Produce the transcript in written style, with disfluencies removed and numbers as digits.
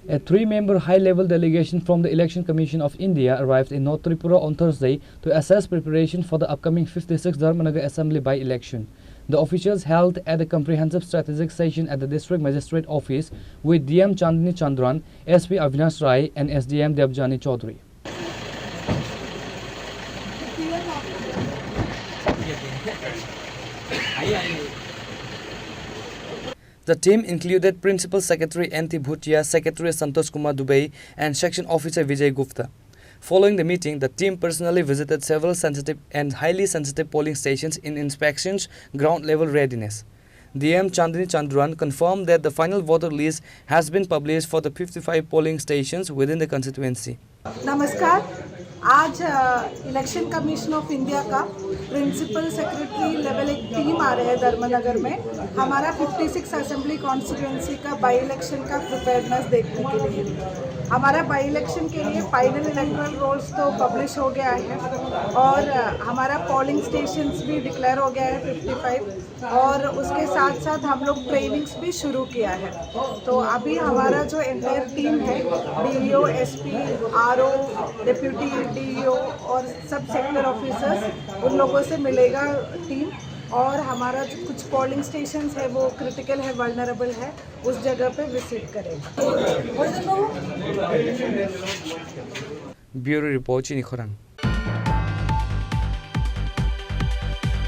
A three-member high-level delegation from the Election Commission of India arrived in North Tripura on Thursday to assess preparation for the upcoming 56th Dharmanagar Assembly by-election. The officials held at a comprehensive strategic session at the District Magistrate office with DM Chandni Chandran, SP Avinash Rai and SDM Debjani Choudhury. The team included Principal Secretary N.T. Bhutia, Secretary Santosh Kumar Dubey and Section Officer Vijay Gupta. Following the meeting, the team personally visited several sensitive and highly sensitive polling stations in inspections ground-level readiness. DM Chandni Chandran confirmed that the final voter list has been published for the 55 polling stations within the constituency. नमस्कार, आज election commission of India का principal secretary level एक team आ रहे हैं धर्मनगर में हमारा 56 assembly constituency का by election का प्रिपेयर्डनेस देखने के लिए। हमारा बाई इलेक्शन के लिए फाइनल इलेक्टरल रोल्स तो पब्लिश हो गया है और हमारा पोलिंग स्टेशंस भी डिक्लेयर हो गया है 55 और उसके साथ साथ हम लोग ट्रेनिंग्स भी शुरू किया है। तो अभी हमारा जो एंटायर टीम है DEO, SP, RO, deputy DEO और सब सेक्टर ऑफिसर्स उन लोगों से मिलेगा टीम और हमारा जो कुछ पोलिंग स्टेशंस है वो क्रिटिकल है, वल्नरेबल है, उस जगह पे विजिट करेगा। Bureau report, Chini, Khorang.